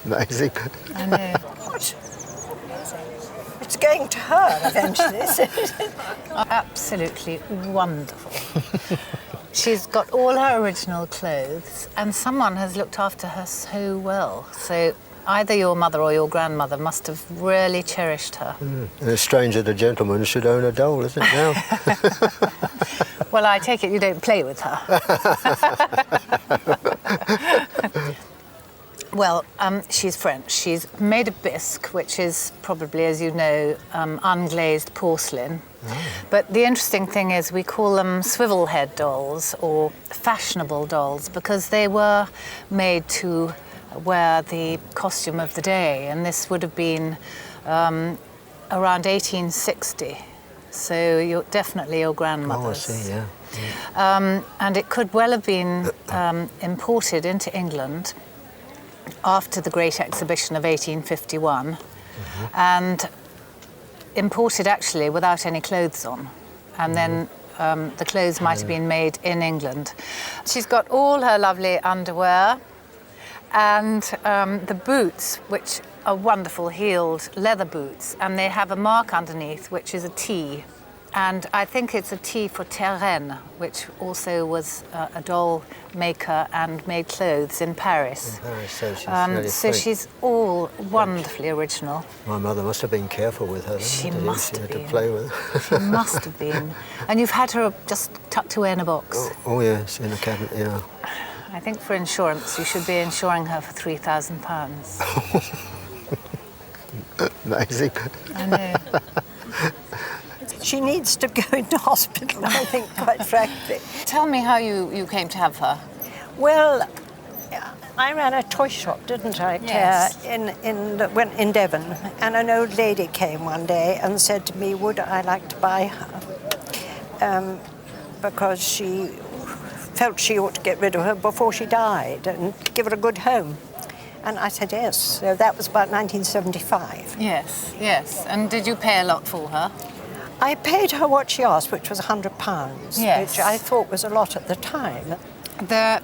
Amazing. I know. What? It's going to her eventually, isn't it? Absolutely wonderful. She's got all her original clothes, and someone has looked after her so well. So either your mother or your grandmother must have really cherished her. And it's strange that a gentleman should own a doll, isn't it now? Well, I take it you don't play with her. Well, she's French. She's made of bisque, which is probably, as you know, unglazed porcelain. Oh. But the interesting thing is we call them swivel head dolls or fashionable dolls because they were made to wear the costume of the day, and this would have been around 1860. So you're definitely your grandmother's. Oh, I see, yeah. And it could well have been imported into England after the Great Exhibition of 1851, and imported actually without any clothes on. And then the clothes might have been made in England. She's got all her lovely underwear and the boots, which are wonderful heeled leather boots, and they have a mark underneath, which is a T. And I think it's a T for Terraine, which also was a doll maker and made clothes in Paris. In Paris, so she's really so she's all wonderfully original. My mother must have been careful with her. She must have been. To play with. She must have been. And you've had her just tucked away in a box. Oh yes, in a cabinet, yeah. I think for insurance, you should be insuring her for £3,000. Amazing. I know. She needs to go into hospital, I think, quite frankly. Tell me how you came to have her. Well, I ran a toy shop, didn't I, Claire, Yes. in Devon. And an old lady came one day and said to me, would I like to buy her? Because she felt she ought to get rid of her before she died and give her a good home. And I said yes. So that was about 1975. Yes, yes. And did you pay a lot for her? I paid her what she asked, which was £100, Yes. which I thought was a lot at the time. There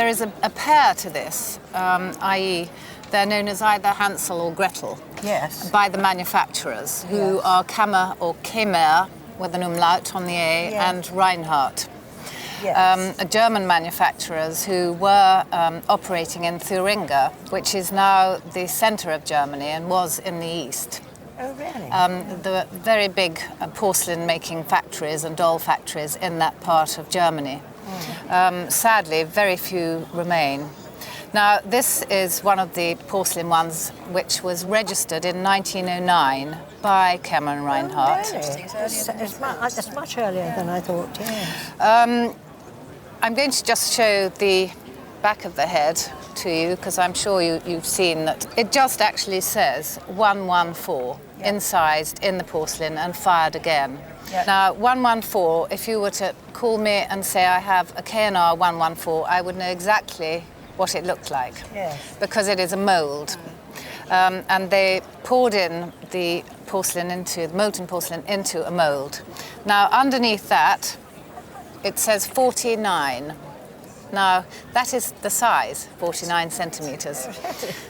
is a pair to this, i.e. they're known as either Hansel or Gretel. Yes. By the manufacturers, who are Kammer or Kammer, with an umlaut on the A, Yes. and Reinhardt. Yes. German manufacturers who were operating in Thuringia, which is now the centre of Germany and was in the east. Oh, really? There were very big porcelain-making factories and doll factories in that part of Germany. Sadly, very few remain. Now, this is one of the porcelain ones which was registered in 1909 by Kammer Reinhardt. Oh, really? It's much earlier than I thought, yes. I'm going to just show the back of the head to you, because I'm sure you've seen that it just actually says 114 incised in the porcelain and fired again. Yep. Now, 114, if you were to call me and say I have a K&R 114, I would know exactly what it looked like, Yes. because it is a mould. And they poured in the molten porcelain into a mould. Now, underneath that, it says 49. Now, that is the size, 49 centimetres.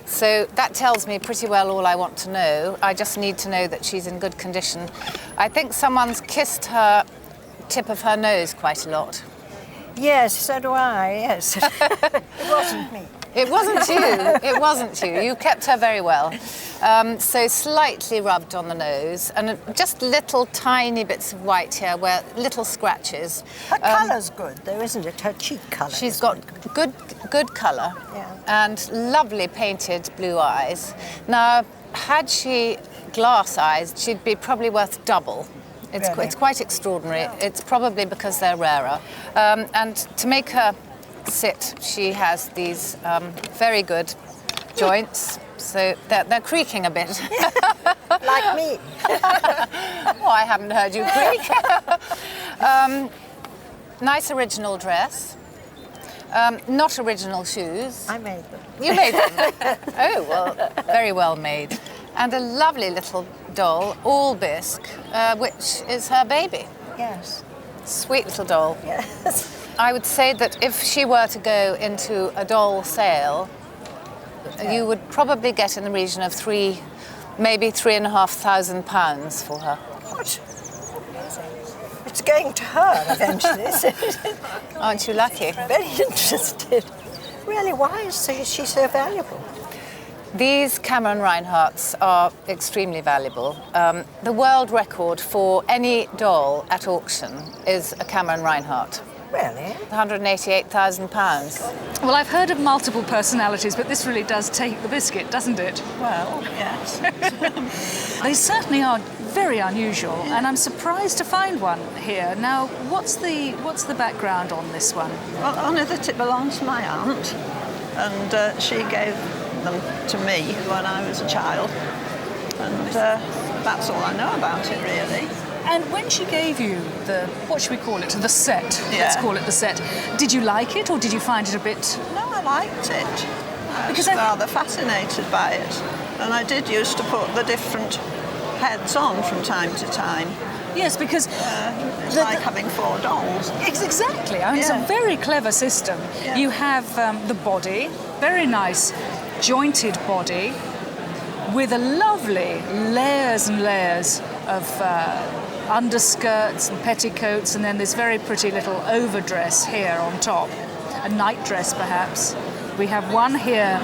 So that tells me pretty well all I want to know. I just need to know that she's in good condition. I think someone's kissed her tip of her nose quite a lot. Yes, so do I, yes. It wasn't me. It wasn't you. It wasn't you. You kept her very well. So slightly rubbed on the nose, and just little tiny bits of white here, where little scratches. Her colour's good, though, isn't it? Her cheek colour. She's got good colour, and lovely painted blue eyes. Now, had she glass eyes, she'd be probably worth double. It's quite extraordinary. It's probably because they're rarer. And to make her sit, she has these very good joints, so they're creaking a bit. Like me. Oh, I haven't heard you creak. Nice original dress. Not original shoes. I made them. You made them? Oh, well, very well made. And a lovely little doll, all bisque, which is her baby. Yes. Sweet little doll. Yes. I would say that if she were to go into a doll sale, you would probably get in the region of maybe £3,500 for her. What? It's going to her eventually, isn't it? Aren't you lucky? Very interested. Really, why is she so valuable? These Kammer Reinhardts are extremely valuable. The world record for any doll at auction is a Kammer Reinhardt. Really? £188,000. Well, I've heard of multiple personalities, but this really does take the biscuit, doesn't it? Well, yes. They certainly are very unusual, and I'm surprised to find one here. Now, what's the background on this one? Well, only that it belongs to my aunt, and she gave them to me when I was a child, and that's all I know about it, really. And when she gave you what should we call it, the set, Yeah. let's call it the set, did you like it or did you find it a bit... No, I liked it. I was Because I- rather fascinated by it, and I did used to put the different heads on from time to time. Yes, because... It's like having 4 dolls. Exactly. I mean, It's a Yeah. very clever system. Yeah. You have the body, very nice jointed body, with a lovely layers and layers of underskirts and petticoats, and then this very pretty little overdress here on top, a nightdress perhaps. We have one here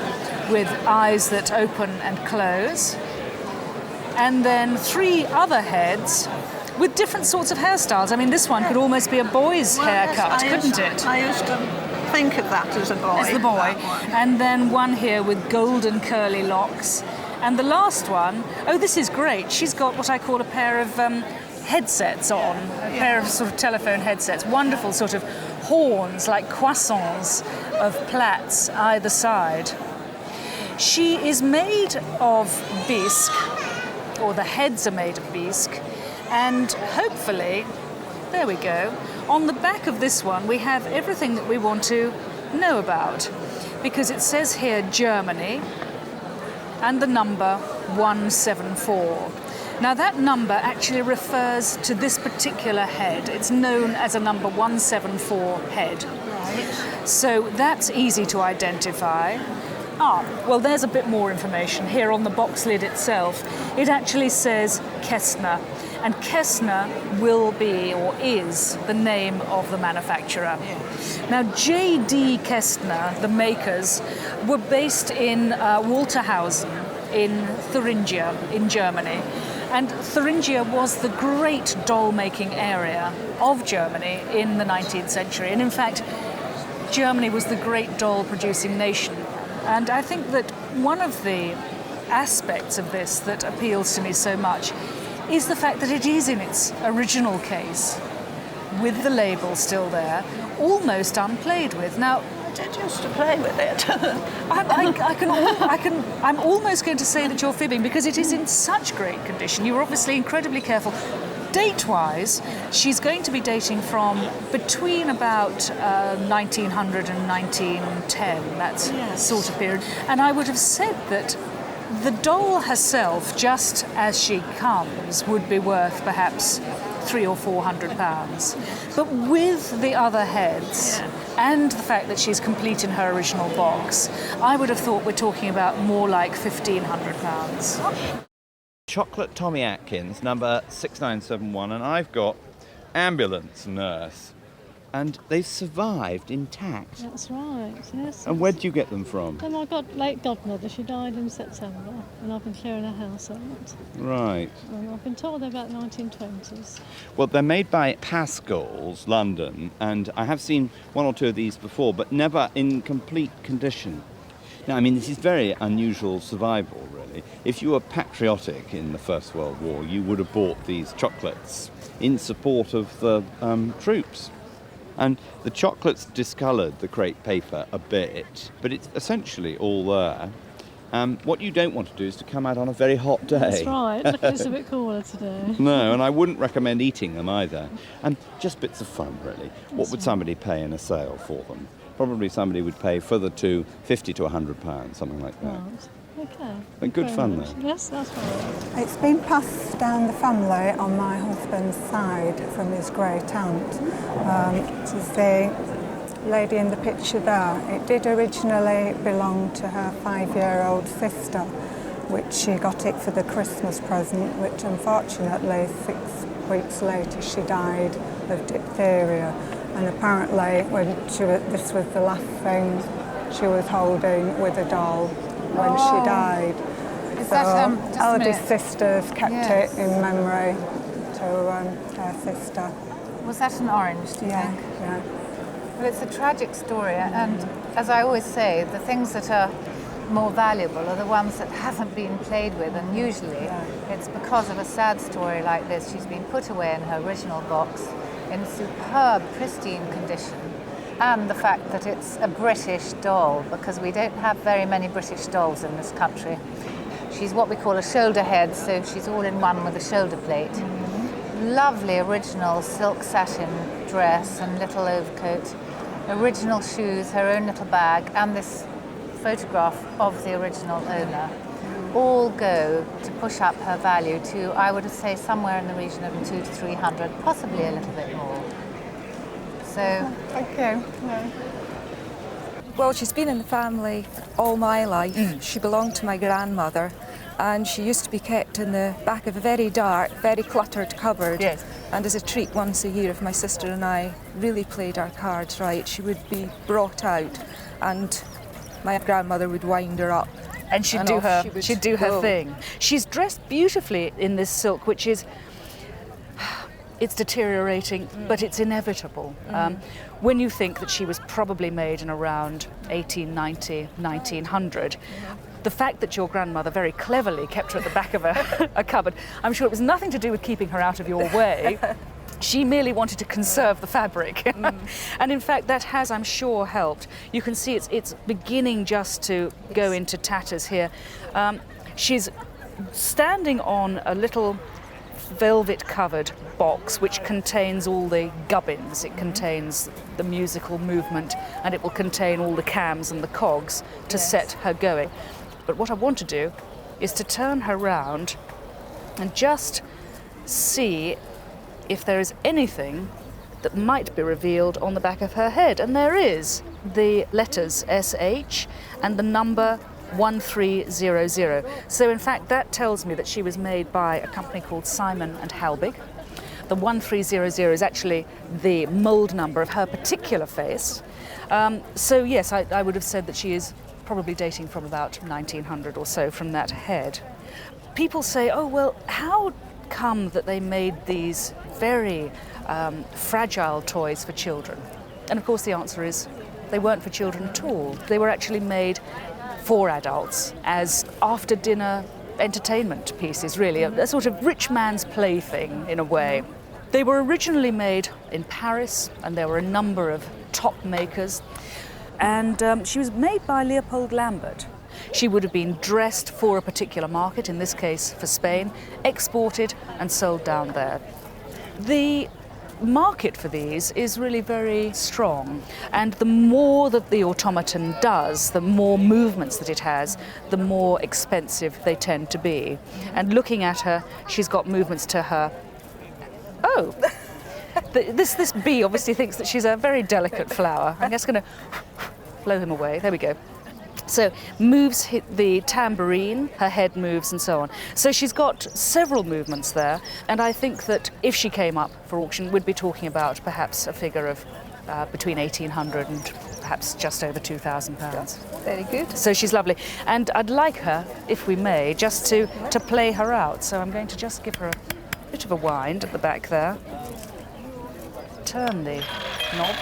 with eyes that open and close, and then 3 other heads with different sorts of hairstyles. I mean, this one could almost be a boy's haircut, couldn't it? I used to think of that as a boy. As the boy. that one. And then one here with golden curly locks. And the last one, oh, this is great. She's got what I call a pair of headsets on, a pair of sort of telephone headsets. Wonderful sort of horns, like croissants of plaits either side. She is made of bisque, or the heads are made of bisque, and hopefully, there we go, on the back of this one we have everything that we want to know about, because it says here Germany and the number 174. Now that number actually refers to this particular head. It's known as a number 174 head. Right. So that's easy to identify. Well, there's a bit more information here on the box lid itself. It actually says Kästner, and Kästner will be, or is, the name of the manufacturer. Yes. Now, J.D. Kästner, the makers, were based in Walterhausen in Thuringia in Germany. And Thuringia was the great doll-making area of Germany in the 19th century. And in fact, Germany was the great doll-producing nation. And I think that one of the aspects of this that appeals to me so much is the fact that it is in its original case, with the label still there, almost unplayed with. Now, I did used to play with it. I'm almost going to say that you're fibbing, because it is in such great condition. You were obviously incredibly careful. Date-wise, she's going to be dating from between about 1900 and 1910, that's Yes. sort of period. And I would have said that the doll herself, just as she comes, would be worth perhaps £300 or £400. But with the other heads and the fact that she's complete in her original box, I would have thought we're talking about more like £1,500. Chocolate Tommy Atkins, number 6971, and I've got ambulance nurse. And they've survived intact. That's right, yes. And where did you get them from? And I got late godmother, she died in September, and I've been clearing her house out. Right. And I've been told they're about 1920s. Well, they're made by Pascal's, London, and I have seen 1 or 2 of these before, but never in complete condition. Now, I mean, this is very unusual survival, really. If you were patriotic in the First World War, you would have bought these chocolates in support of the troops. And the chocolate's discoloured the crepe paper a bit, but it's essentially all there. What you don't want to do is to come out on a very hot day. That's right, look, it's a bit cooler today. No, and I wouldn't recommend eating them either. And just bits of fun, really. What would somebody pay in a sale for them? Probably somebody would pay for the 2 £50 to £100, something like that. Right, okay. But good Very fun, much. though. Yes, that's right. It's been passed down the family on my husband's side from his great aunt. She's the lady in the picture there, it did originally belong to her 5-year-old sister, which she got it for the Christmas present, which unfortunately 6 weeks later she died of diphtheria. And apparently this was the last thing she was holding with a doll when she died. Is so that, eldest sisters kept it in memory to her sister. Was that an orange, do you think? Yeah. Well, it's a tragic story, and as I always say, the things that are more valuable are the ones that haven't been played with, and usually it's because of a sad story like this. She's been put away in her original box in superb, pristine condition, and the fact that it's a British doll, because we don't have very many British dolls in this country. She's what we call a shoulder head, so she's all in one with a shoulder plate. Lovely original silk satin dress and little overcoat, original shoes, her own little bag, and this photograph of the original owner all go to push up her value to, I would say, somewhere in the region of 200 to 300, possibly a little bit more. So, Thank you. Well, she's been in the family all my life. She belonged to my grandmother, and she used to be kept in the back of a very dark, very cluttered cupboard. Yes. And as a treat once a year, if my sister and I really played our cards right, she would be brought out, and my grandmother would wind her up. And she'd do her thing. She's dressed beautifully in this silk, which is, it's deteriorating, but it's inevitable. When you think that she was probably made in around 1890, 1900, the fact that your grandmother very cleverly kept her at the back of a cupboard, I'm sure it was nothing to do with keeping her out of your way. She merely wanted to conserve the fabric. And in fact, that has, I'm sure, helped. You can see it's beginning just to go into tatters here. She's standing on a little velvet-covered box which contains all the gubbins. It contains the musical movement, and it will contain all the cams and the cogs to set her going. But what I want to do is to turn her round and just see if there is anything that might be revealed on the back of her head. And there is the letters SH and the number 1300. So in fact that tells me that she was made by a company called Simon and Halbig. The 1300 is actually the mould number of her particular face. So yes, I would have said that she is probably dating from about 1900 or so from that head. People say, oh well, how come that they made these very fragile toys for children? And of course the answer is they weren't for children at all. They were actually made for adults as after dinner entertainment pieces, really, a sort of rich man's plaything in a way. They were originally made in Paris, and there were a number of top makers, and she was made by Leopold Lambert. She would have been dressed for a particular market, in this case for Spain, exported and sold down there. The market for these is really very strong, and the more that the automaton does, the more movements that it has, the more expensive they tend to be. And looking at her, she's got movements to her. Oh, this bee obviously thinks that she's a very delicate flower. I'm just going to blow him away. There we go. So moves hit the tambourine, her head moves and so on. So she's got several movements there, and I think that if she came up for auction, we'd be talking about perhaps a figure of between 1,800 and perhaps just over £2,000. Very good. So she's lovely. And I'd like her, if we may, just to play her out. So I'm going to just give her a bit of a wind at the back there. Turn the knob.